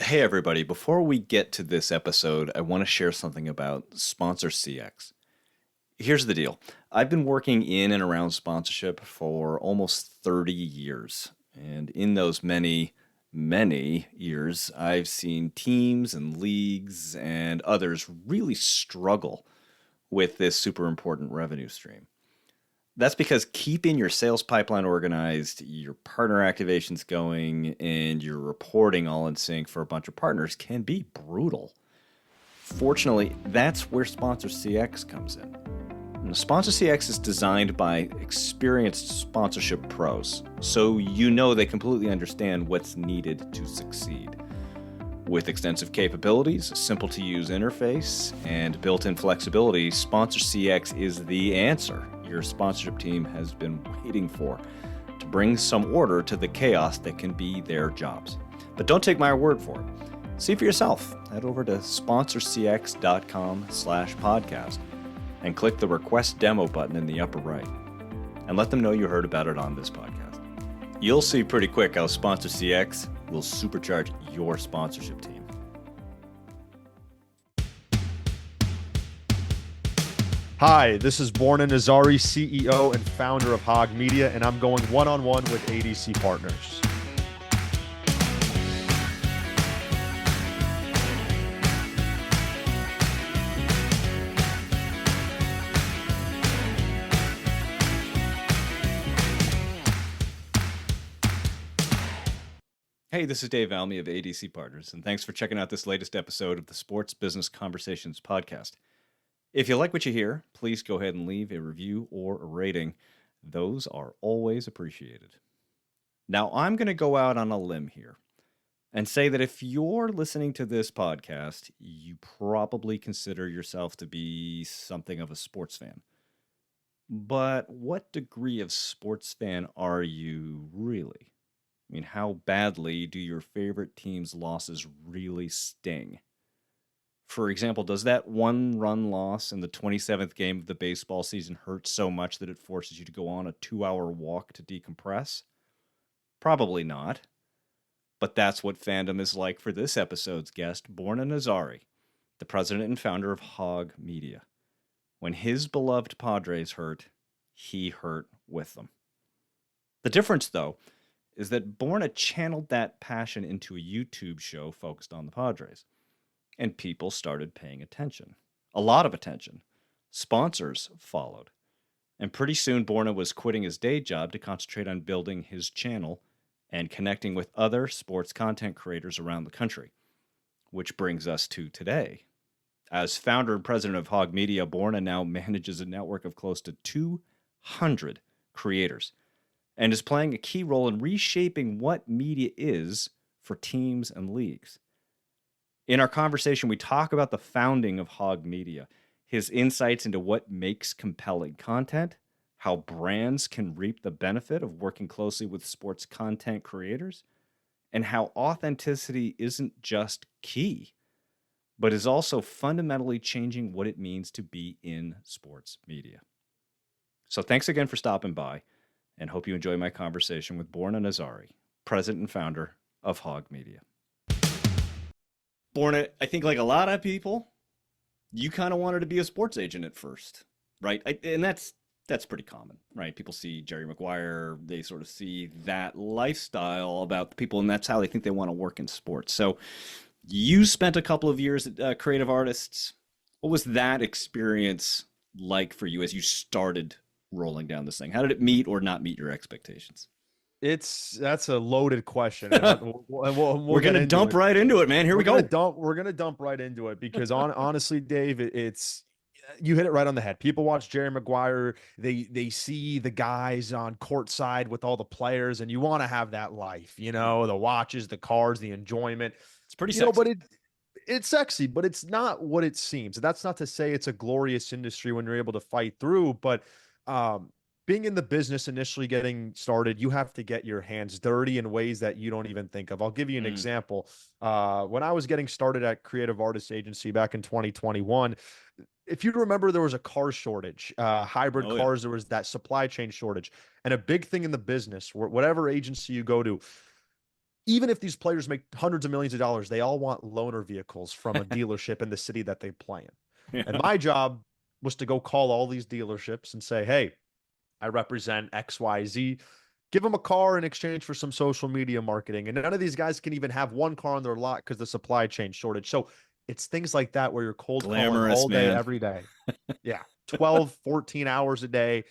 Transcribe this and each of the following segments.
Hey, everybody. Before we get to this episode, I want to share something about Sponsor CX. Here's the deal. I've been working in and around sponsorship for almost 30 years. And in those many years, I've seen teams and leagues and others really struggle with this super important revenue stream. That's because keeping your sales pipeline organized, your partner activations going, and your reporting all in sync for a bunch of partners can be brutal. Fortunately, that's where Sponsor CX comes in. And Sponsor CX is designed by experienced sponsorship pros, so you know they completely understand what's needed to succeed. With extensive capabilities, a simple to use interface, and built-in flexibility, Sponsor CX is the answer your sponsorship team has been waiting for to bring some order to the chaos that can be their jobs. But don't take my word for it. See for yourself. Head over to sponsorcx.com/podcast and click the request demo button in the upper right and let them know you heard about it on this podcast. You'll see pretty quick how Sponsor CX will supercharge your sponsorship team. Hi, this is Borna, Nazari, CEO and founder of Hog Media, and I'm going one-on-one with ADC Partners. Hey, this is Dave Almy of ADC Partners, and thanks for checking out this latest episode of the Sports Business Conversations podcast. If you like what you hear, please go ahead and leave a review or a rating. Those are always appreciated. Now, I'm going to go out on a limb here and say that if you're listening to this podcast, you probably consider yourself to be something of a sports fan. But what degree of sports fan are you really? I mean, how badly do your favorite team's losses really sting? For example, does that one-run loss in the 27th game of the baseball season hurt so much that it forces you to go on a 2-hour walk to decompress? Probably not. But that's what fandom is like for this episode's guest, Borna Nazari, the president and founder of Hog Media. When his beloved Padres hurt, he hurt with them. The difference, though, is that Borna channeled that passion into a YouTube show focused on the Padres. And people started paying attention. A lot of attention. Sponsors followed. And pretty soon, Borna was quitting his day job to concentrate on building his channel and connecting with other sports content creators around the country. Which brings us to today. As founder and president of Hog Media, Borna now manages a network of close to 200 creators and is playing a key role in reshaping what media is for teams and leagues. In our conversation, we talk about the founding of Hog Media, his insights into what makes compelling content, how brands can reap the benefit of working closely with sports content creators, and how authenticity isn't just key, but is also fundamentally changing what it means to be in sports media. So thanks again for stopping by, and hope you enjoy my conversation with Borna Nazari, president and founder of Hog Media. Borna, I think like a lot of people, you kind of wanted to be a sports agent at first, right? And that's pretty common, right? People see Jerry Maguire, they sort of see that lifestyle about the people, and that's how they think they want to work in sports. So you spent a couple of years at Creative Artists. What was that experience like for you as you started rolling down this thing? How did it meet or not meet your expectations? That's a loaded question. And We're going to dump right into it, man. Here we go. We're gonna dump right into it because honestly, Dave, it's you hit it right on the head. People watch Jerry Maguire, they see the guys on courtside with all the players, and you want to have that life, the watches, the cars, the enjoyment. It's pretty sexy. But it's sexy, but it's not what it seems. That's not to say it's a glorious industry when you're able to fight through, but being in the business, initially getting started, you have to get your hands dirty in ways that you don't even think of. I'll give you an example. When I was getting started at Creative Artists Agency back in 2021, if you remember, there was a car shortage, hybrid cars. Yeah. There was that supply chain shortage. And a big thing in the business, whatever agency you go to, even if these players make hundreds of millions of dollars, they all want loaner vehicles from a dealership in the city that they play in. And Yeah. my job was to go call all these dealerships and say, hey, I represent XYZ. Give them a car in exchange for some social media marketing. And none of these guys can even have one car on their lot because the supply chain shortage. So it's things like that where you're cold calling Glamorous, all day, man. every day. Yeah. 12, 14 hours a day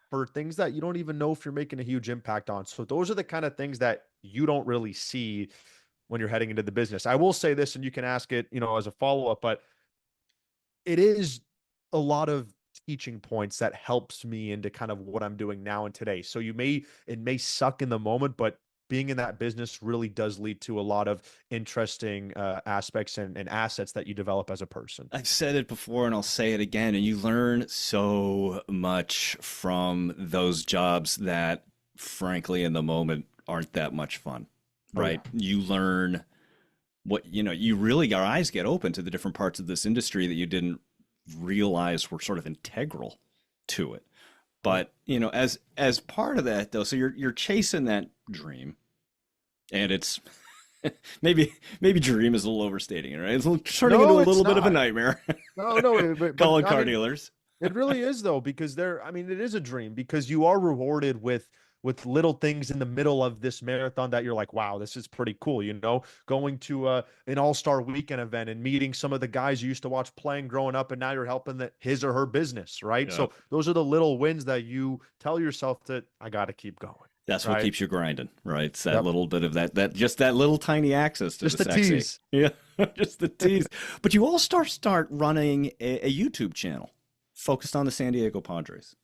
for things that you don't even know if you're making a huge impact on. So those are the kind of things that you don't really see when you're heading into the business. I will say this, and you can ask it, as a follow up, but it is a lot of teaching points that helps me into kind of what I'm doing now and today. So it may suck in the moment, but being in that business really does lead to a lot of interesting aspects and assets that you develop as a person. I've said it before and I'll say it again, and you learn so much from those jobs that, frankly, in the moment aren't that much fun, Oh yeah. right? You learn you really, your eyes get open to the different parts of this industry that you didn't realize were sort of integral to it. Yeah. But, as part of that though, so you're chasing that dream, and it's maybe dream is a little overstating it, right? It's turning into a No, it's little bit of a not. nightmare. No, but Calling I car mean, dealers. it really is though, because I mean, it is a dream because you are rewarded with little things in the middle of this marathon that you're like, wow, this is pretty cool, going to an all-star weekend event and meeting some of the guys you used to watch playing growing up, and now you're helping his or her business, right? Yeah. So those are the little wins that you tell yourself that I got to keep going, That's what right? keeps you grinding, right? It's that Yep. little bit of that just that little tiny access to the Just the sexy. tease. Yeah, just the tease. But you all start running a YouTube channel focused on the San Diego Padres.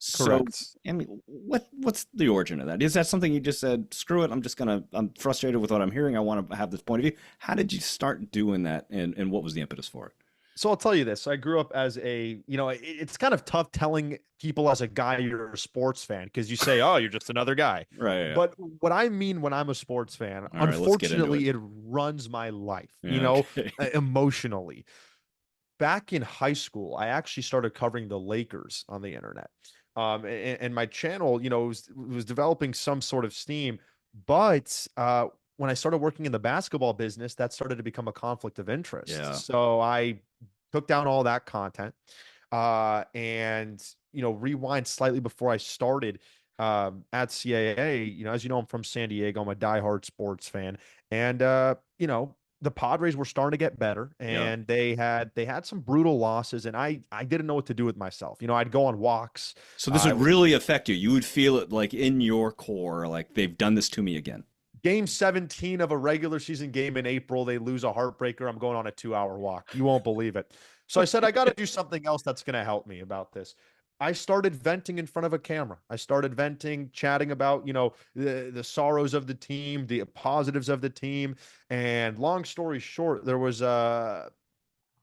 So, Correct. I mean, what's the origin of that? Is that something you just said, screw it, I'm frustrated with what I'm hearing. I want to have this point of view. How did you start doing that, and what was the impetus for it? So I'll tell you this. I grew up as it's kind of tough telling people as a guy you're a sports fan because you say, oh, you're just another guy. Right. Yeah. But what I mean when I'm a sports fan, All right, let's get into it. unfortunately, it runs my life, Yeah, okay. emotionally. Back in high school, I actually started covering the Lakers on the internet. And my channel, was developing some sort of steam. But when I started working in the basketball business, that started to become a conflict of interest. Yeah. So I took down all that content. And, rewind slightly before I started at CAA, as you know, I'm from San Diego. I'm a diehard sports fan. And, the Padres were starting to get better, Yeah. and they had some brutal losses, and I didn't know what to do with myself. I'd go on walks. So this I would would really affect you. You would feel it like in your core, like they've done this to me again. Game 17 of a regular season game in April, they lose a heartbreaker. I'm going on a 2-hour walk. You won't believe it. So I said, I got to do something else that's going to help me about this. I started venting in front of a camera. I started venting, chatting about, the sorrows of the team, the positives of the team. And long story short,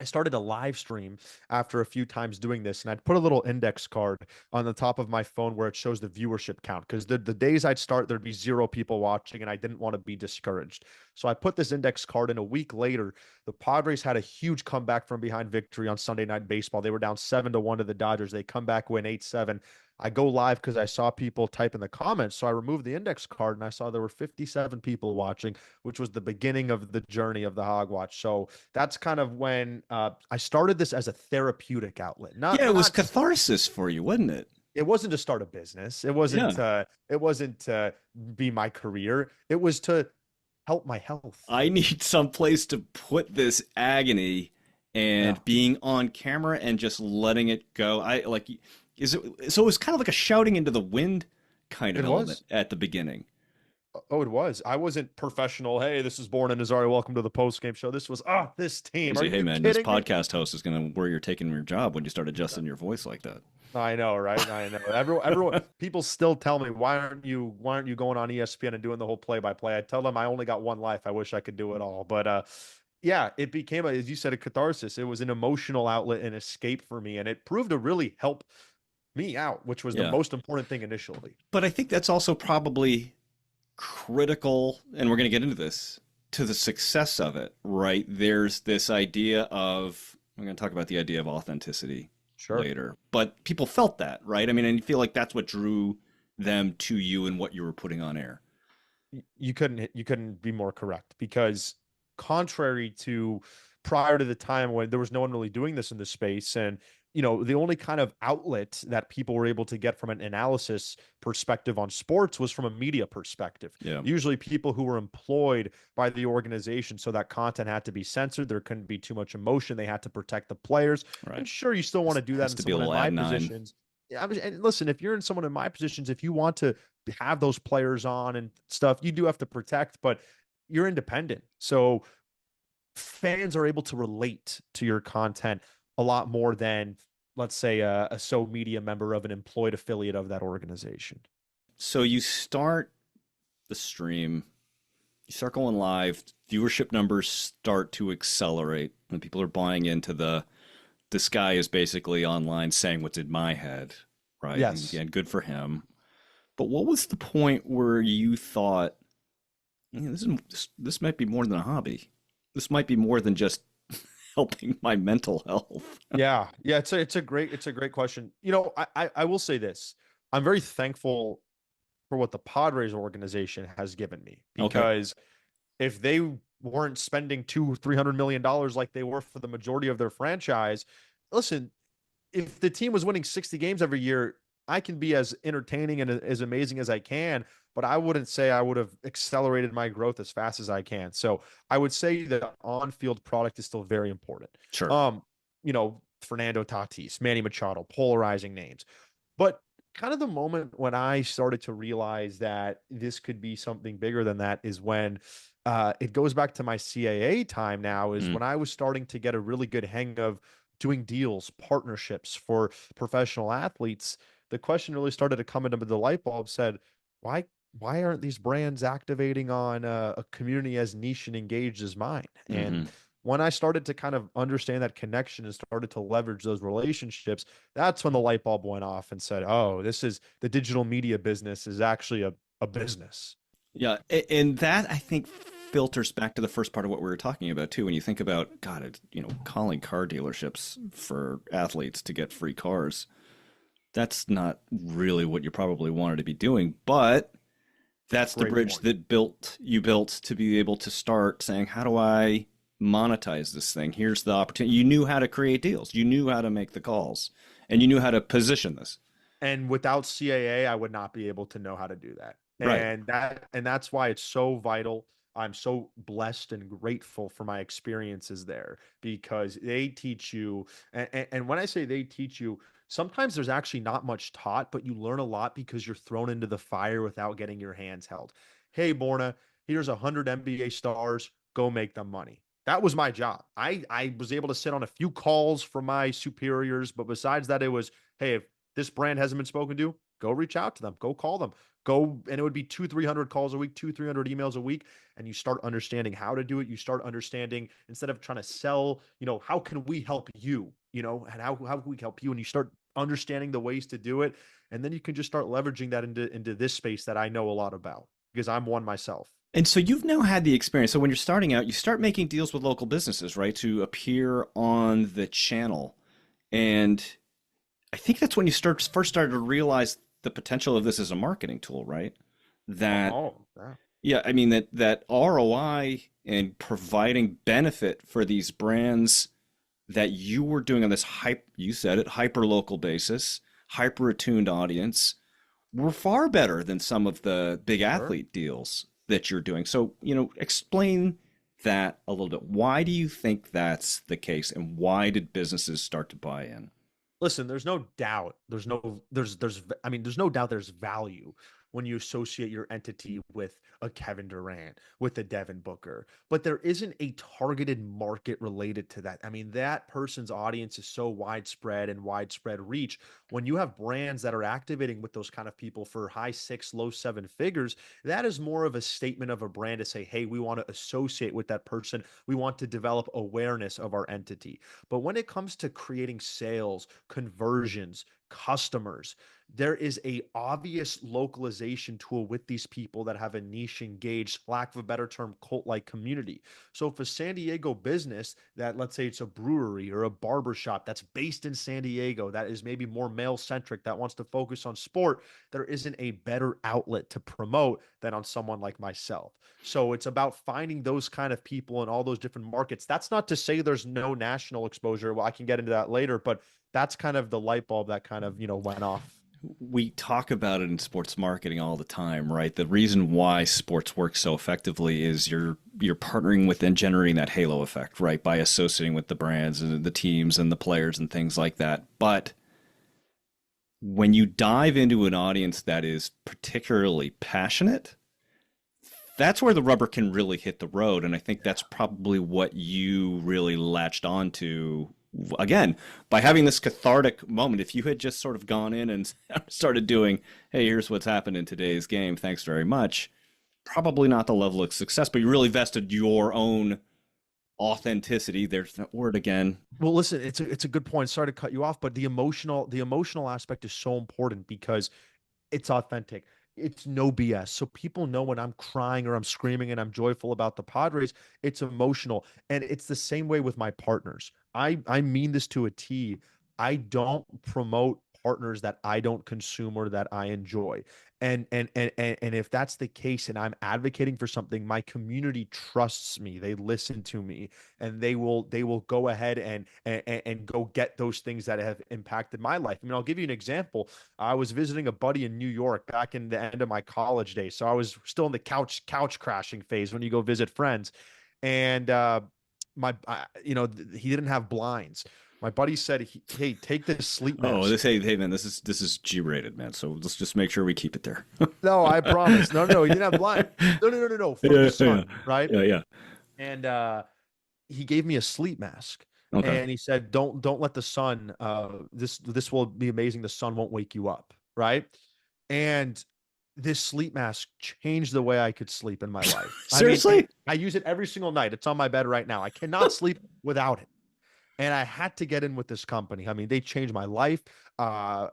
I started a live stream after a few times doing this, and I'd put a little index card on the top of my phone where it shows the viewership count. Because the days I'd start, there'd be 0 people watching, and I didn't want to be discouraged. So I put this index card, and a week later, the Padres had a huge comeback from behind victory on Sunday Night Baseball. They were down 7-1 to the Dodgers. They come back, win 8-7. I go live because I saw people type in the comments. So I removed the index card, and I saw there were 57 people watching, which was the beginning of the journey of the Hog Watch. So that's kind of when I started this as a therapeutic outlet. Yeah, Not it was not catharsis for you, wasn't it? It wasn't to start a business. Yeah. It wasn't to be my career. It was to help my health. I need some place to put this agony Yeah. and being on camera and just letting it go. I like, is it so? It was kind of like a shouting into the wind kind of It element was. at the beginning. Oh, it was. I wasn't professional. Hey, this is Borna and Nazari. Welcome to the post game show. This was this You team. Are say, hey you man, this kidding me? podcast host is gonna where you're taking your job when you start adjusting your voice like that. I know, right? I know. Everyone, people still tell me, why aren't you going on ESPN and doing the whole play by play? I tell them I only got one life. I wish I could do it all. But yeah, it became as you said, a catharsis. It was an emotional outlet and escape for me, and it proved to really help me out, which was the Yeah, most important thing initially. but I think that's also probably critical, and we're gonna get into this to the success of it, right? There's this idea of we're gonna talk about the idea of authenticity Sure. later. But people felt that, right? I mean, and you feel like that's what drew them to you and what you were putting on air. You couldn't be more correct, because contrary to prior to the time when there was no one really doing this in the space, and the only kind of outlet that people were able to get from an analysis perspective on sports was from a media perspective. Yeah. Usually people who were employed by the organization, so that content had to be censored, there couldn't be too much emotion, they had to protect the players. Right. And sure, you still want to do that Has in to be a someone in little my ad9. positions. Yeah, and listen, if you're in someone in my positions, if you want to have those players on and stuff, you do have to protect, but you're independent. So fans are able to relate to your content a lot more than, let's say, a so media member of an employed affiliate of that organization. So you start the stream, you start going live, viewership numbers start to accelerate, and people are buying into the guy is basically online saying what's in my head, right? And Yes. again, good for him. But what was the point where you thought, this might be more than a hobby? This might be more than just helping my mental health. Yeah. Yeah. It's a great question. I will say this. I'm very thankful for what the Padres organization has given me, Okay. because if they weren't spending $200-300 million like they were for the majority of their franchise, listen, if the team was winning 60 games every year, I can be as entertaining and as amazing as I can, but I wouldn't say I would have accelerated my growth as fast as I can. So I would say the on-field product is still very important. Sure. Fernando Tatis, Manny Machado, polarizing names. But kind of the moment when I started to realize that this could be something bigger than that is when it goes back to my CAA time now, is Mm. when I was starting to get a really good hang of doing deals, partnerships for professional athletes. The question really started to come into the light bulb, said, why why aren't these brands activating on a community as niche and engaged as mine? And Hmm. when I started to kind of understand that connection and started to leverage those relationships, that's when the light bulb went off and said, oh, this is the digital media business is actually a business. Yeah, and that I think filters back to the first part of what we were talking about too. When you think about, God, calling car dealerships for athletes to get free cars, that's not really what you probably wanted to be doing. But that's the Great bridge point. that you built to be able to start saying, how do I monetize this thing? Here's the opportunity. You knew how to create deals. You knew how to make the calls, and you knew how to position this. And without CAA, I would not be able to know how to do that. Right. And that's why it's so vital. I'm so blessed and grateful for my experiences there, because they teach you. And when I say they teach you, sometimes there's actually not much taught, but you learn a lot because you're thrown into the fire without getting your hands held. Hey, Borna, here's 100 NBA stars. Go make them money. That was my job. I was able to sit on a few calls from my superiors, but besides that, it was, hey, if this brand hasn't been spoken to, go reach out to them, go call them, go. And it would be 200-300 calls a week, 200-300 emails a week. And you start understanding how to do it. You start understanding, instead of trying to sell, how can we help you, and how can we help you? And you start understanding the ways to do it. And then you can just start leveraging that into this space that I know a lot about, because I'm one myself. And so you've now had the experience. So when you're starting out, you start making deals with local businesses, right, to appear on the channel. And I think that's when you first started to realize the potential of this as a marketing tool, right? That Oh, yeah. Yeah, I mean that ROI and providing benefit for these brands that you were doing on this you said it, hyper local basis, hyper attuned audience were far better than some of the big Sure. athlete deals that you're doing. So, explain that a little bit. Why do you think that's the case, and why did businesses start to buy in? Listen, there's no doubt. There's no doubt there's value when you associate your entity with a Kevin Durant, with a Devin Booker, but there isn't a targeted market related to that. I mean, that person's audience is so widespread and widespread reach. When you have brands that are activating with those kind of people for high six, low seven figures, that is more of a statement of a brand to say, hey, we want to associate with that person. We want to develop awareness of our entity. But when it comes to creating sales, conversions, customers, there is a obvious localization tool with these people that have a niche engaged, lack of a better term, cult-like community. So if a San Diego business that, let's say it's a brewery or a barber shop that's based in San Diego, that is maybe more male centric, that wants to focus on sport, there isn't a better outlet to promote than on someone like myself. So it's about finding those kind of people in all those different markets. That's not to say there's no national exposure. Well, I can get into that later, but that's kind of the light bulb that kind of, went off. We talk about it in sports marketing all the time, right? The reason why sports works so effectively is you're partnering with and generating that halo effect, right? By associating with the brands and the teams and the players and things like that. But when you dive into an audience that is particularly passionate, that's where the rubber can really hit the road. And I think that's probably what you really latched onto again by having this cathartic moment. If you had just sort of gone in and started doing, hey, here's what's happened in today's game, thanks very much, probably not the level of success, but you really vested your own authenticity. There's that word again. Well, listen, it's a good point. Sorry to cut you off, but the emotional aspect is so important because it's authentic. It's no BS. So people know when I'm crying or I'm screaming and I'm joyful about the Padres, it's emotional. And it's the same way with my partners. I mean this to a T. I don't promote partners that I don't consume or that I enjoy. And if that's the case and I'm advocating for something, my community trusts me. They listen to me and they will go ahead and go get those things that have impacted my life. I mean, I'll give you an example. I was visiting a buddy in New York back in the end of my college days. So I was still in the couch crashing phase when you go visit friends. And he didn't have blinds. My buddy said, "Hey, take this sleep Oh, mask." hey man, this is G-rated, man. So let's just make sure we keep it there. No, I promise. No, no, no, he didn't have blind. No, no, no, no, no, for the Yeah, yeah, sun, right? yeah, yeah. And he gave me a sleep mask, Okay. and he said, "Don't let the sun. This will be amazing. The sun won't wake you up, right?" And this sleep mask changed the way I could sleep in my life. I mean, Seriously? I use it every single night. It's on my bed right now. I cannot sleep without it. And I had to get in with this company. I mean, they changed my life. Uh,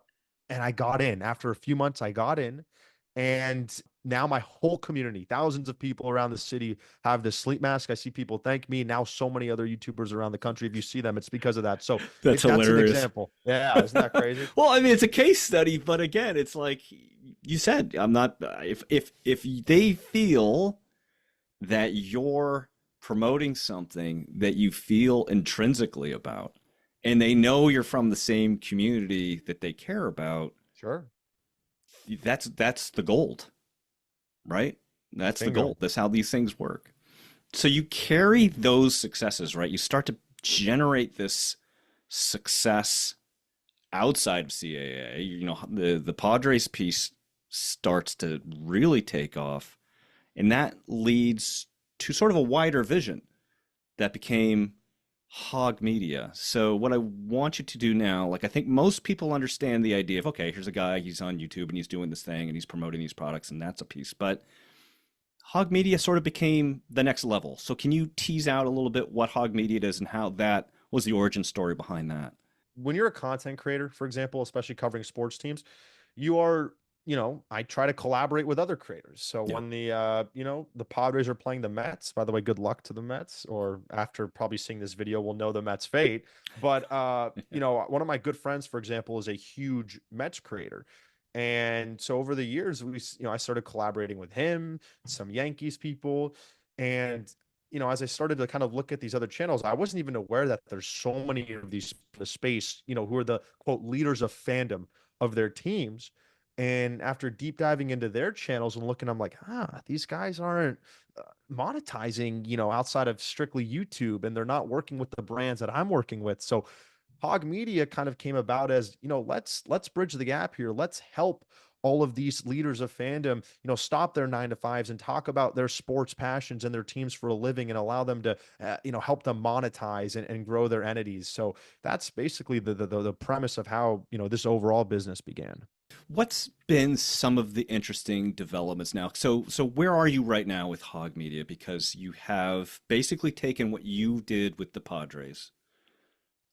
and I got in. After a few months, I got in. And now my whole community, thousands of people around the city have this sleep mask. I see people thank me. Now so many other YouTubers around the country, if you see them, it's because of that. So That's that's an hilarious. example. Yeah, isn't that crazy? Well, I mean, it's a case study, but again, it's like you said, I'm not if they feel that you're promoting something that you feel intrinsically about, and they know you're from the same community that they care about, Sure. that's the gold, right? That's the Bingo. gold. That's how these things work. So you carry those successes, right? You start to generate this success outside of CAA. You know, the Padres piece starts to really take off, and that leads to sort of a wider vision that became Hog Media. So what I want you to do now, like I think most people understand the idea of, okay, here's a guy, he's on YouTube and he's doing this thing and he's promoting these products and that's a piece. But Hog Media sort of became the next level. So can you tease out a little bit what Hog Media is and how that was the origin story behind that? When you're a content creator, for example, especially covering sports teams, you are, I try to collaborate with other creators. So Yeah. when the Padres are playing the Mets, by the way, good luck to the Mets, or after probably seeing this video, we'll know the Mets fate. But one of my good friends, for example, is a huge Mets creator. And so over the years, I started collaborating with him, some Yankees people, and as I started to kind of look at these other channels, I wasn't even aware that there's so many of these in the space, who are the quote leaders of fandom of their teams. And after deep diving into their channels and looking, I'm like, these guys aren't monetizing, outside of strictly YouTube, and they're not working with the brands that I'm working with. So Hog Media kind of came about as, let's bridge the gap here. Let's help all of these leaders of fandom, stop their 9 to 5s and talk about their sports passions and their teams for a living and allow them to, help them monetize and grow their entities. So that's basically the premise of how, this overall business began. What's been some of the interesting developments now? So where are you right now with Hog Media? Because you have basically taken what you did with the Padres,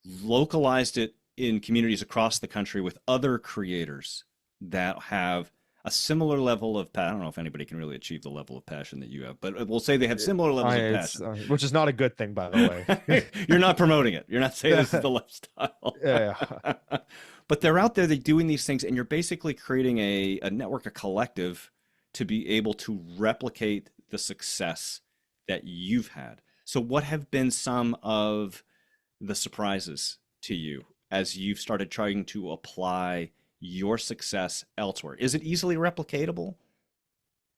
localized it in communities across the country with other creators that have a similar level of passion. I don't know if anybody can really achieve the level of passion that you have, but we'll say they have similar levels of It's passion. which is not a good thing, by the way. You're not promoting it. You're not saying this is the lifestyle. Yeah. But they're out there, they're doing these things, and you're basically creating a network, a collective to be able to replicate the success that you've had. So, what have been some of the surprises to you as you've started trying to apply your success elsewhere? Is it easily replicatable?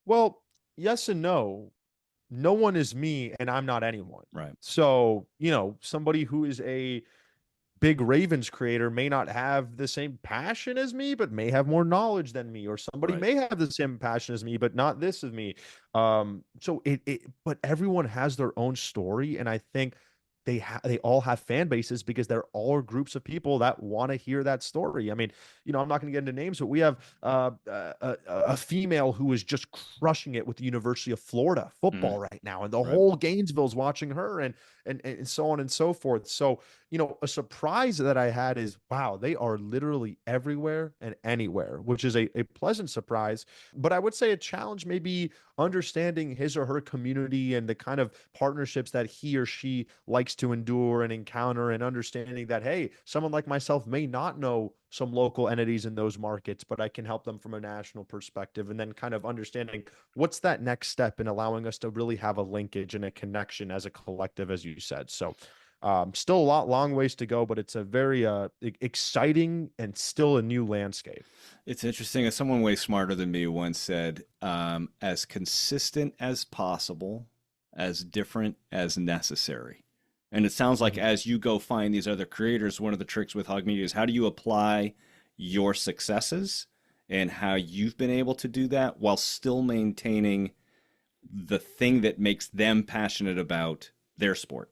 Well, yes and no. No one is me, and I'm not anyone. Right. So, somebody who is a big Ravens creator may not have the same passion as me, but may have more knowledge than me, or somebody Right. may have the same passion as me, but not this as me. So but everyone has their own story, and I think they all have fan bases because they're all groups of people that want to hear that story. I mean, I'm not going to get into names, but we have a female who is just crushing it with the University of Florida Mhm. football right now, and the Right. whole Gainesville's watching her, and so on and so forth. So, a surprise that I had is, wow, they are literally everywhere and anywhere, which is a pleasant surprise. But I would say a challenge maybe understanding his or her community and the kind of partnerships that he or she likes to endure and encounter, and understanding that, hey, someone like myself may not know some local entities in those markets, but I can help them from a national perspective. And then kind of understanding what's that next step in allowing us to really have a linkage and a connection as a collective, as you said. So, still a long ways to go, but it's a very exciting and still a new landscape. It's interesting. As someone way smarter than me once said, as consistent as possible, as different as necessary. And it sounds like Mhm. as you go find these other creators, one of the tricks with Hog Media is how do you apply your successes and how you've been able to do that while still maintaining the thing that makes them passionate about their sport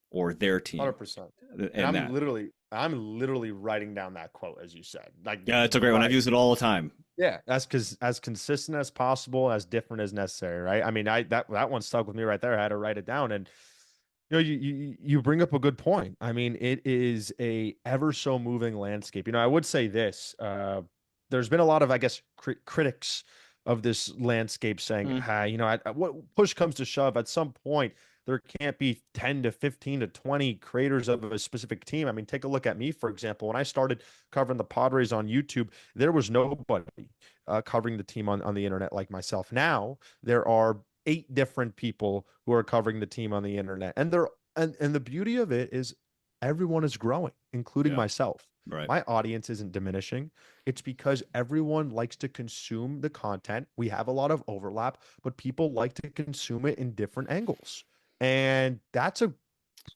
or their team 100%. And and that. I'm literally writing down that quote as you said. Like, Yeah, it's a great one. I've right. used it all the time. Yeah, that's because as consistent as possible, as different as necessary, right? I mean, that one stuck with me right there. I had to write it down, and you bring up a good point. I mean, it is a ever so moving landscape. I would say this. There's been a lot of, I guess, critics of this landscape saying, Mm, what push comes to shove, at some point there can't be 10 to 15 to 20 creators of a specific team. I mean, take a look at me, for example. When I started covering the Padres on YouTube, there was nobody covering the team on the internet like myself. Now there are 8 different people who are covering the team on the internet. And the beauty of it is everyone is growing, including yeah, myself. right. My audience isn't diminishing. It's because everyone likes to consume the content. We have a lot of overlap, but people like to consume it in different angles. And that's a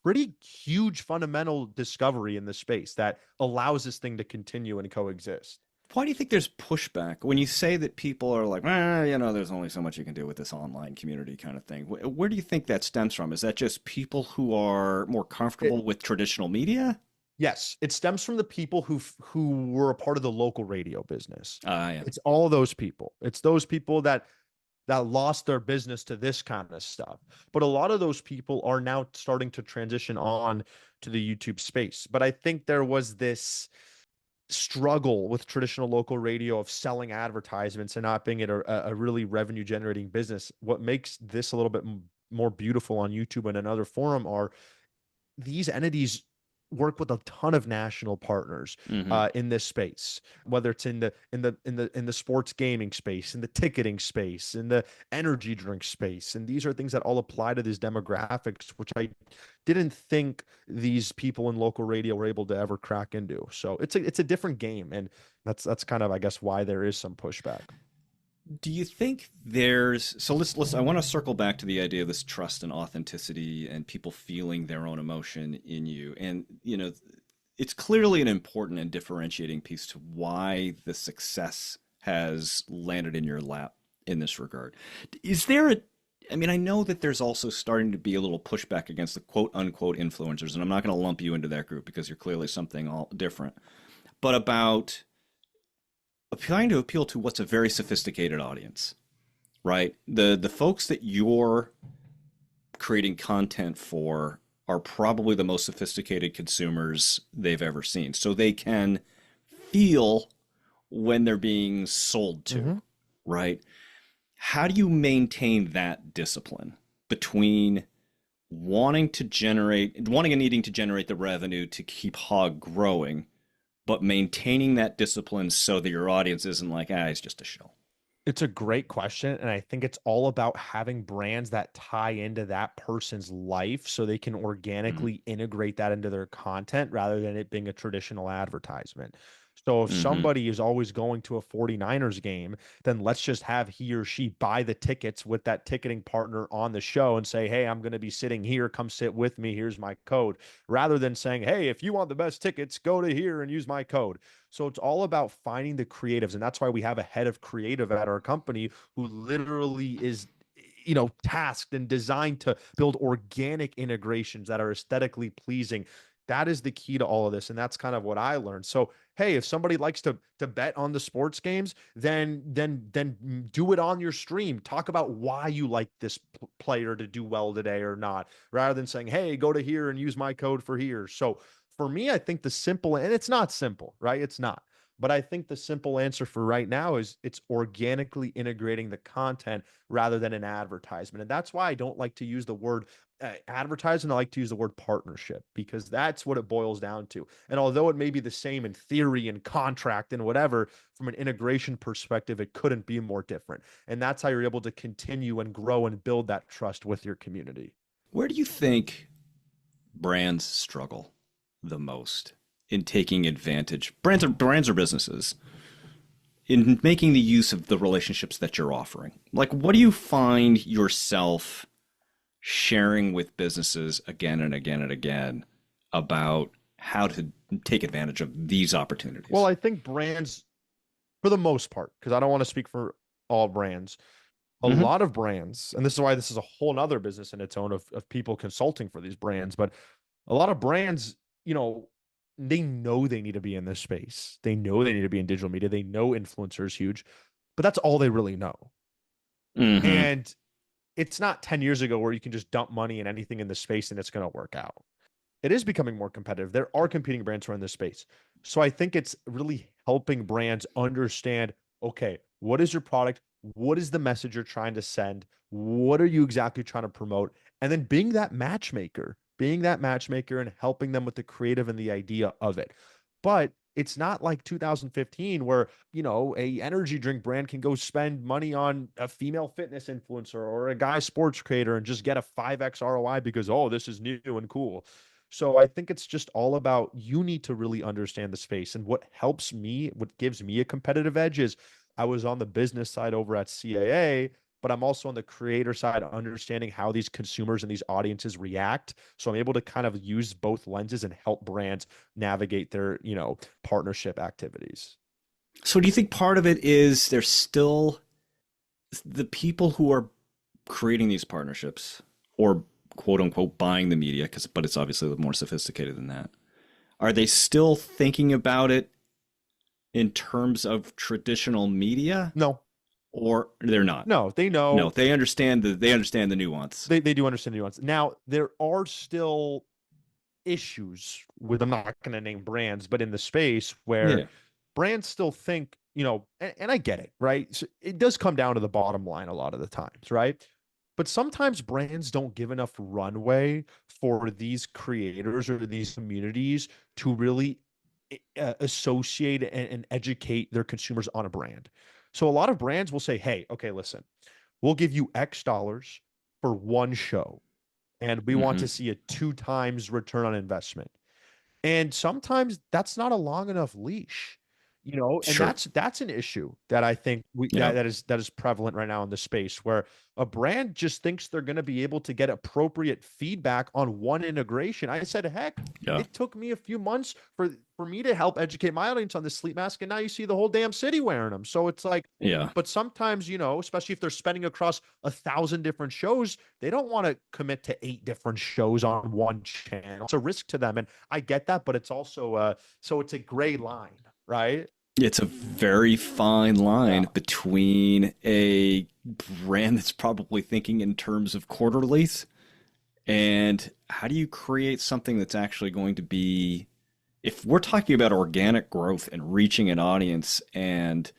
pretty huge fundamental discovery in the space that allows this thing to continue and coexist. Why do you think there's pushback when you say that people are like, there's only so much you can do with this online community kind of thing? Where do you think that stems from? Is that just people who are more It, comfortable with traditional media? Yes, it stems from the people who were a part of the local radio business. Yeah, It's all those people. It's those people that lost their business to this kind of stuff. But a lot of those people are now starting to transition on to the YouTube space. But I think there was this struggle with traditional local radio of selling advertisements and not being a really revenue generating business. What makes this a little bit more beautiful on YouTube and another forum are these entities work with a ton of national partners hmm in this space, whether it's in the sports gaming space, in the ticketing space, in the energy drink space. And these are things that all apply to these demographics, which I didn't think these people in local radio were able to ever crack into. So it's a different game, and that's kind of, I guess, why there is some pushback. Do you think there's so let's I want to circle back to the idea of this trust and authenticity and people feeling their own emotion in you. And it's clearly an important and differentiating piece to why the success has landed in your lap in this regard. Is there a I mean, I know that there's also starting to be a little pushback against the quote unquote influencers, and I'm not going to lump you into that group because you're clearly something all different. But about trying to appeal to what's a very sophisticated audience, right? The folks that you're creating content for are probably the most sophisticated consumers they've ever seen. So they can feel when they're being sold to, Hmm. right? How do you maintain that discipline between wanting and needing to generate the revenue to keep Hog growing, but maintaining that discipline so that your audience isn't like, ah, it's just a show? It's a great question. And I think it's all about having brands that tie into that person's life so they can organically integrate that into their content rather than it being a traditional advertisement. So if Mm-hmm. somebody is always going to a 49ers game, then let's just have he or she buy the tickets with that ticketing partner on the show and say, hey, I'm going to be sitting here. Come sit with me. Here's my code. Rather than saying, hey, if you want the best tickets, go to here and use my code. So it's all about finding the creatives. And that's why we have a head of creative at our company who literally is, tasked and designed to build organic integrations that are aesthetically pleasing. That is the key to all of this. And that's kind of what I learned. So, hey, if somebody likes to bet on the sports games, then do it on your stream. Talk about why you like this player to do well today or not, rather than saying, hey, go to here and use my code for here. So for me, I think the simple, and it's not simple, right? It's not. But I think the simple answer for right now is it's organically integrating the content rather than an advertisement. And that's why I don't like to use the word advertisement. I like to use the word partnership because that's what it boils down to. And although it may be the same in theory and contract and whatever, from an integration perspective, it couldn't be more different. And that's how you're able to continue and grow and build that trust with your community. Where do you think brands struggle the most in taking advantage, brands or businesses, in making the use of the relationships that you're offering? Like, what do you find yourself sharing with businesses again and again and again about how to take advantage of these Well, opportunities? I think brands, for the most part, because I don't want to speak for all brands, a Mm-hmm. lot of brands, and this is why this is a whole nother business in its own of people consulting for these brands, but a lot of brands, you know, they know they need to be in this space. They know they need to be in digital media. They know influencers huge, but that's all they really know. Mm-hmm. And it's not 10 years ago where you can just dump money in anything in the space and it's going to work out. It is becoming more competitive. There are competing brands who are in this space. So I think it's really helping brands understand, okay, what is your product? What is the message you're trying to send? What are you exactly trying to promote? And then being that matchmaker and helping them with the creative and the idea of it. But it's not like 2015 where, a energy drink brand can go spend money on a female fitness influencer or a guy sports creator and just get a 5x ROI because, oh, this is new and cool. So I think it's just all about you need to really understand the space. And what helps me, what gives me a competitive edge is I was on the business side over at CAA, but I'm also on the creator side, understanding how these consumers and these audiences react. So I'm able to kind of use both lenses and help brands navigate their, partnership activities. So, do you think part of it is there's still the people who are creating these partnerships or quote unquote buying the media, but it's obviously a little more sophisticated than that. Are they still thinking about it in terms of traditional media, No, or they're not? no, they No, know they understand the nuance. they do understand nuance. Now, there are still issues with, I'm not going to name brands, but in the space where Yeah. brands still think, and I get it, right? So it does come down to the bottom line a lot of the times, right? But sometimes brands don't give enough runway for these creators or these communities to really associate and educate their consumers on a brand. So a lot of brands will say, hey, okay, listen, we'll give you X dollars for one show, and we want Mm-hmm. to see a two times return on investment. And sometimes that's not a long enough leash, and Sure. that's an issue that I think Yeah. that is prevalent right now in the space where a brand just thinks they're going to be able to get appropriate feedback on one integration. I said, heck, Yeah. it took me a few months for me to help educate my audience on the sleep mask, and now you see the whole damn city wearing them. So it's like, Yeah. but sometimes, especially if they're spending across 1,000 different shows, they don't want to commit to 8 different shows on one channel. It's a risk to them. And I get that, but it's also so it's a gray line, right? It's a very fine Yeah. line between a brand that's probably thinking in terms of quarterlies and how do you create something that's actually going to be if we're talking about organic growth and reaching an audience and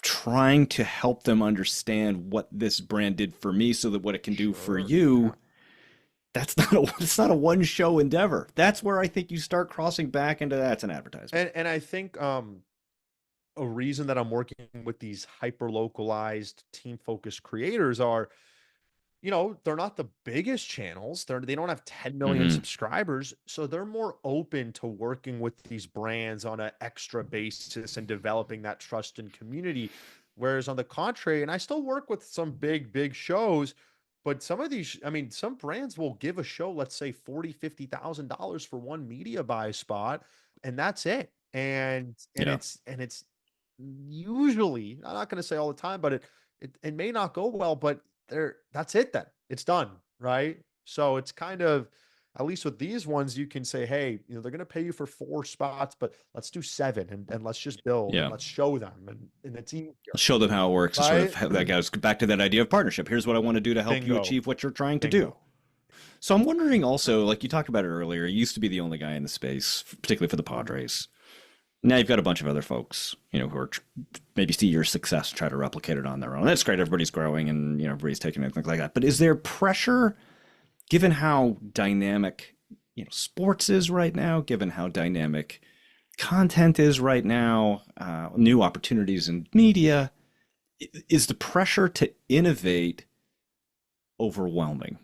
trying to help them understand what this brand did for me so that what it can do for Sure. Yeah. you, it's not a one show endeavor. That's where I think you start crossing back into that's an advertisement. And I think a reason that I'm working with these hyper localized team focused creators are, they're not the biggest channels. They don't have 10 million Hmm. subscribers, so they're more open to working with these brands on an extra basis and developing that trust and community. Whereas on the contrary, and I still work with some big shows, but some of these, I mean, some brands will give a show, let's say 40, $50,000 for one media buy spot, and that's it. And Yeah. it's usually, I'm not going to say all the time, but it may not go well, but that's it then. It's done, right? So it's kind of, at least with these ones, you can say, hey, they're going to pay you for 4 spots, but let's do 7 and let's just build and Yeah. let's show them and it's easier, Show them how it works and sort of right? have that goes back to that idea of partnership. Here's what I want to do to help you Bingo, achieve what you're trying to do. bingo. So I'm wondering also, like you talked about it earlier, you used to be the only guy in the space, particularly for the Padres. Now you've got a bunch of other folks, who are maybe see your success and try to replicate it on their own. That's great. Everybody's growing and, everybody's taking it, things like that. But is there pressure, given how dynamic, sports is right now, given how dynamic content is right now, new opportunities in media, is the pressure to innovate overwhelming?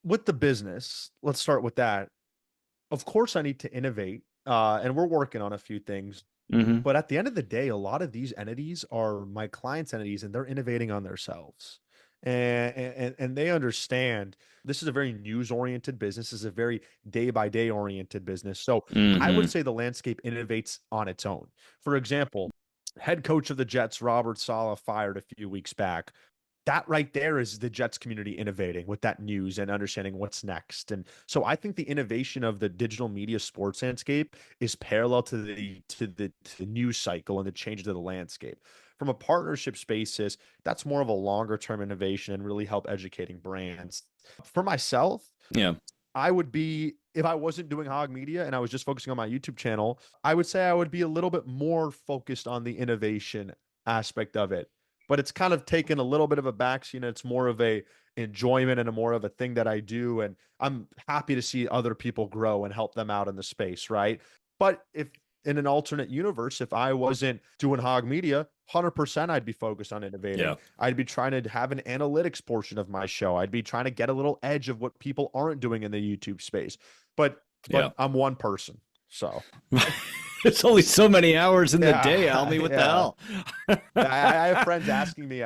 With the business, let's start with that. Of course, I need to innovate, and we're working on a few things. Hmm. But at the end of the day, a lot of these entities are my clients' entities, and they're innovating on themselves. And they understand this is a very news oriented business, this is a very day by day oriented business. So I would Hmm. say the landscape innovates on its own. For example, head coach of the Jets, Robert Saleh, fired a few weeks back. That right there is the Jets community innovating with that news and understanding what's next. And so I think the innovation of the digital media sports landscape is parallel to the news cycle and the changes of the landscape. From a partnership basis, that's more of a longer term innovation and really help educating brands. For myself, Yeah. I would be, if I wasn't doing Hog Media and I was just focusing on my YouTube channel, I would say I would be a little bit more focused on the innovation aspect of it. But it's kind of taken a little bit of a backseat. It's more of a enjoyment and a more of a thing that I do. And I'm happy to see other people grow and help them out in the space, right? But if in an alternate universe, if I wasn't doing Hog Media, 100% I'd be focused on innovating. Yeah. I'd be trying to have an analytics portion of my show. I'd be trying to get a little edge of what people aren't doing in the YouTube space. But Yeah. I'm one person. So It's only so many hours in the day, yeah, Albie. What the yeah. hell? I have friends asking me,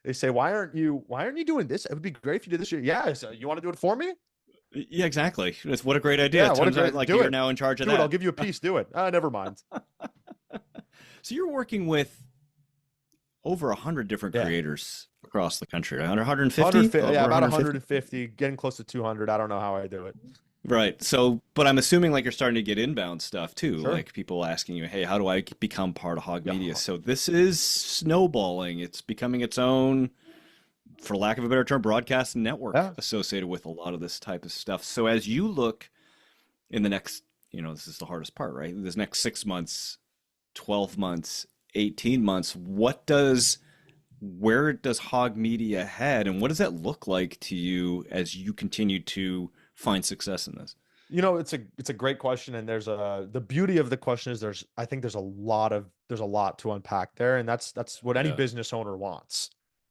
they say, why aren't you doing this? It would be great if you did this. Yeah. So you want to do it for me? Yeah, exactly. What a great idea. Yeah. It What a turns out great, like do you're it. now in charge of Do it. I'll that. give you a piece. Do it. Never mind. So you're working with over 100 different Yeah. creators across the country. 150? 150, yeah, Over about 150? 150, getting close to 200. I don't know how I do it. Right. So, but I'm assuming like you're starting to get inbound stuff too, Sure. like people asking you, "Hey, how do I become part of Hog Yeah. Media?" So this is snowballing. It's becoming its own, for lack of a better term, broadcast network Yeah. associated with a lot of this type of stuff. So as you look in the next, this is the hardest part, right? This next 6 months, 12 months, 18 months, where does Hog Media head and what does that look like to you as you continue to find success in this? It's a great question, and the beauty of the question is I think there's a lot to unpack there, and that's what any Yeah. business owner wants.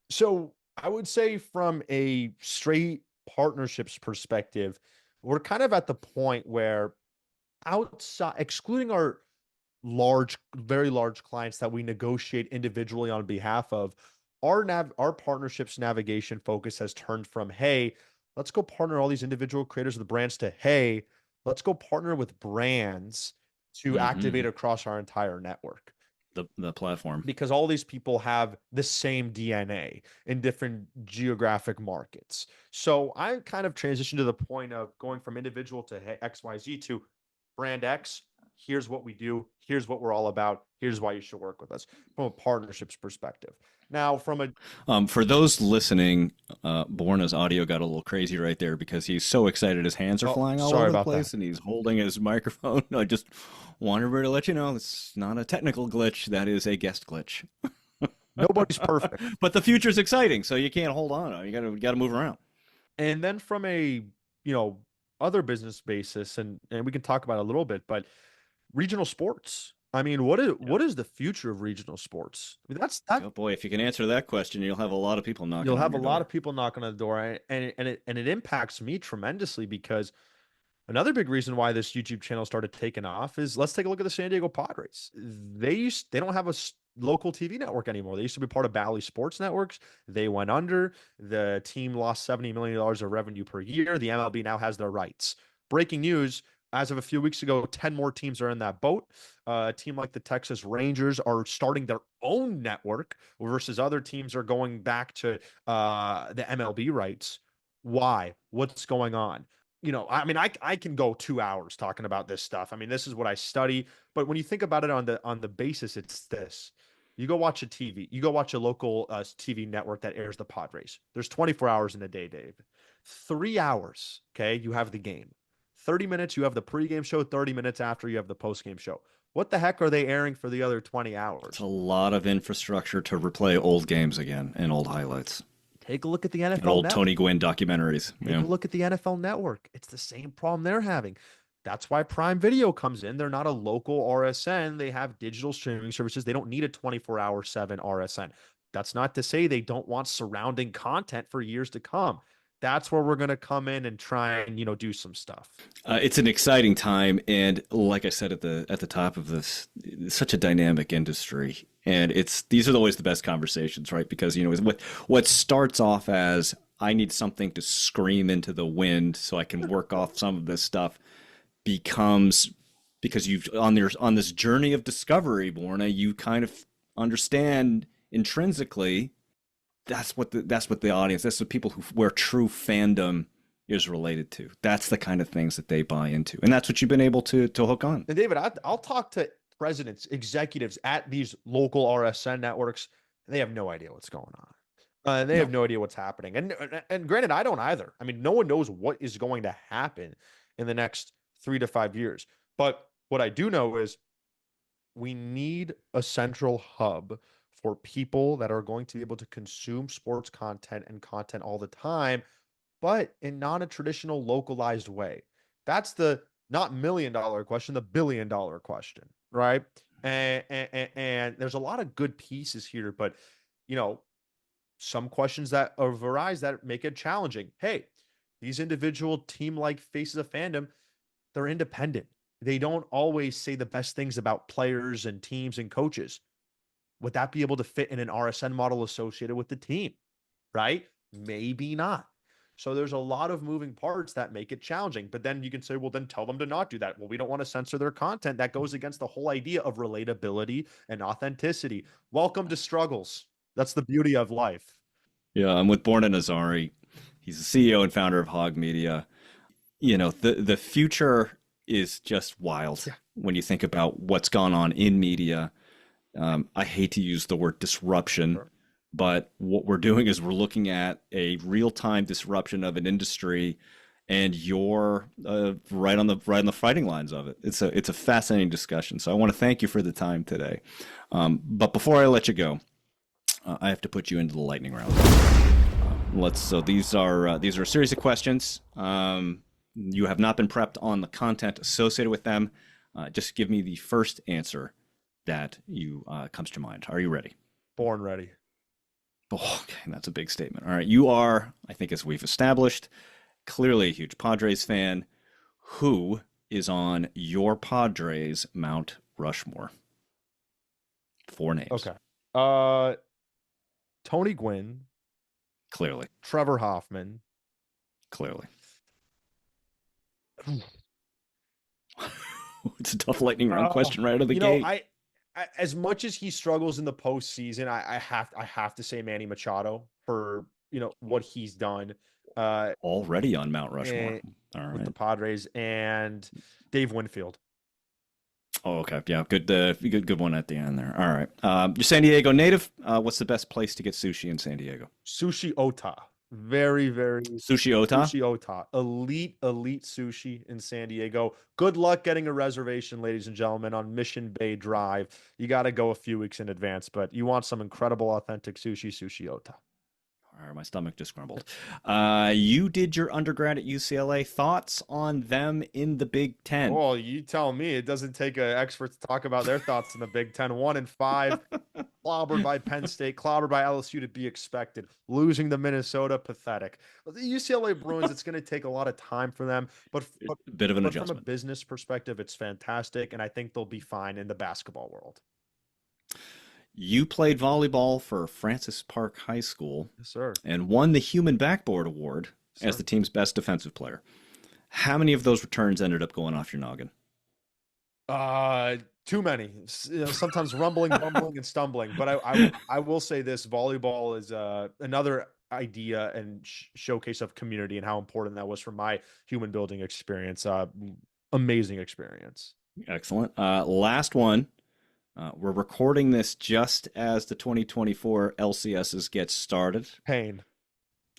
So I would say from a straight partnerships perspective, we're kind of at the point where outside excluding our very large clients that we negotiate individually on behalf of, our partnerships navigation focus has turned from, hey, let's go partner all these individual creators of the brands to, hey, let's go partner with brands to Hmm. activate across our entire network. The platform. Because all these people have the same DNA in different geographic markets. So I kind of transitioned to the point of going from individual to XYZ to brand X. Here's what we do. Here's what we're all about. Here's why you should work with us from a partnerships perspective. Now, from a For those listening, Borna's audio got a little crazy right there because he's so excited his hands are oh, flying all sorry over the about that. place and he's holding his microphone. I just want everybody to let you know it's not a technical glitch. That is a guest glitch. Nobody's perfect. But the future's exciting, so you can't hold on. You gotta move around. And then from a, other business basis, and we can talk about it a little bit, but regional sports. I mean, Yeah. what is the future of regional sports? I mean, that Oh boy, if you can answer that question, you'll have a lot of people knocking you'll on have a your lot door. of people knocking on the door, and it impacts me tremendously because another big reason why this YouTube channel started taking off is let's take a look at the San Diego Padres. They don't have a local TV network anymore. They used to be part of Bally Sports Networks. They went under. The team lost $70 million of revenue per year. The MLB now has their rights. Breaking news. As of a few weeks ago, 10 more teams are in that boat. A team like the Texas Rangers are starting their own network versus other teams are going back to the MLB rights. Why? What's going on? I mean, I can go 2 hours talking about this stuff. I mean, this is what I study. But when you think about it on the basis, it's this. You go watch a TV. You go watch a local TV network that airs the Padres. There's 24 hours in a day, Dave. 3 hours, okay, you have the game. 30 minutes, you have the pregame show. 30 minutes after, you have the postgame show. What the heck are they airing for the other 20 It's hours? a lot of infrastructure to replay old games again and old highlights Take a look at the and NFL old Network. Tony Gwynn documentaries. Take a Yeah. look at the NFL Network. It's the same problem they're having. That's why Prime Video comes in. They're not a local RSN. They have digital streaming services. They don't need a 24-hour 7 RSN. That's not to say they don't want surrounding content for years to come. That's where we're going to come in and try and, do some stuff. It's an exciting time, and like I said at the top of this, it's such a dynamic industry, and these are always the best conversations, right? Because what starts off as I need something to scream into the wind so I can work off some of this stuff becomes because you've on this journey of discovery, Borna, you kind of understand intrinsically that's what the audience, that's the people where true fandom is related to. That's the kind of things that they buy into, and that's what you've been able to hook on. And David, I'll talk to presidents, executives at these local RSN networks, and they have no idea what's going on. And they No, have no idea what's happening. And granted, I don't either. I mean, no one knows what is going to happen in the next 3 to 5 years. But what I do know is we need a central hub for people that are going to be able to consume sports content and content all the time, but in not a traditional localized way. That's the not $1 million question, the $1 billion question, right? And there's a lot of good pieces here, but you know, some questions that arise that make it challenging. Hey, these individual team-like faces of fandom, they're independent. They don't always say the best things about players and teams and coaches. Would that be able to fit in an RSN model associated with the team? Right? Maybe not. So there's a lot of moving parts that make it challenging. But then you can say, well, then tell them to not do that. Well, we don't want to censor their content. That goes against the whole idea of relatability and authenticity. Welcome to struggles. That's the beauty of life. yeah, I'm with Borna Nazari. He's the CEO and founder of Hog Media. The future is just wild Yeah. when you think about what's gone on in media. I hate to use the word disruption, Sure. but what we're doing is we're looking at a real-time disruption of an industry, and you're right on the fighting lines of it. It's a fascinating discussion. So I want to thank you for the time today. But before I let you go, I have to put you into the lightning round. So these are a series of questions. You have not been prepped on the content associated with them. Just give me the first answer that you comes to mind. Are you ready? Born ready. Oh, okay, that's a big statement. All right, you are, I think, as we've established, clearly a huge Padres fan. Who is on your Padres Mount Rushmore? 4 names. Okay. Uh Tony Gwynn, Clearly, Trevor Hoffman. clearly. It's a tough lightning round question right out of the You know, gate. I as much as he struggles in the postseason, I have to say Manny Machado for what he's done Already on Mount Rushmore. and All with the right. Padres and Dave Winfield. Oh, okay. Yeah, good one at the end there. All right. You're San Diego native. What's the best place to get sushi in San Diego? Sushi Ota. Very, very Sushi Ota? Sushi Ota. Elite sushi in San Diego. Good luck getting a reservation, ladies and gentlemen, on Mission Bay Drive. You got to go a few weeks in advance, but you want some incredible, authentic sushi, Sushi Ota. All right, my stomach just grumbled. You did your undergrad at UCLA. Thoughts on them in the Big Ten? Well, you tell me. It doesn't take an expert to talk about their thoughts in the Big Ten. 1-5, clobbered by Penn State, clobbered by LSU to be expected. Losing to Minnesota, pathetic. The UCLA Bruins, it's going to take a lot of time for them, but Bit of an from a adjustment. business perspective, it's fantastic, and I think they'll be fine in the basketball world. You played volleyball for Francis Park High School Yes, sir. and won the Human Backboard Award as the team's best defensive player. How many of those returns ended up going off your noggin? Too many. Sometimes rumbling, bumbling, and stumbling. But I will say this: volleyball is another idea and showcase of community and how important that was for my human building experience. Amazing experience. Excellent. Last one. We're recording this just as the 2024 LCSs get started. Pain.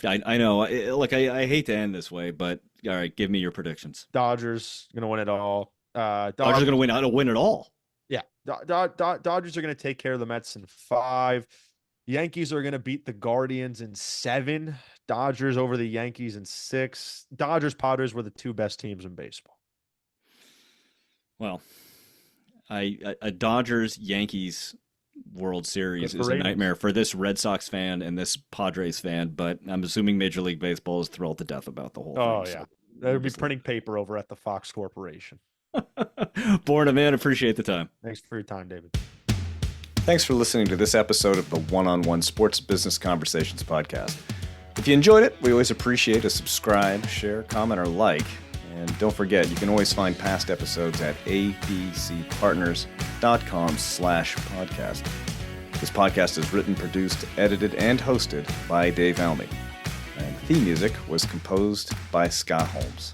I know. I hate to end this way, but all right, give me your predictions. Dodgers gonna win it all. Dodgers are gonna win. Win it all. Yeah. Dodgers are gonna take care of the Mets in 5. Yankees are gonna beat the Guardians in 7. Dodgers over the Yankees in 6. Dodgers Padres were the 2 best teams in baseball. Well, a Dodgers Yankees World Series is a nightmare for this Red Sox fan and this Padres fan, but I'm assuming Major League Baseball is thrilled to death about the whole thing. Oh, yeah. They'll be printing paper over at the Fox Corporation. Borna, man, appreciate the time. Thanks for your time, David. Thanks for listening to this episode of the One-on-One Sports Business Conversations podcast. If you enjoyed it, we always appreciate a subscribe, share, comment, or like. And don't forget, you can always find past episodes at abcpartners.com/podcast. This podcast is written, produced, edited, and hosted by Dave Almy. And theme music was composed by Scott Holmes.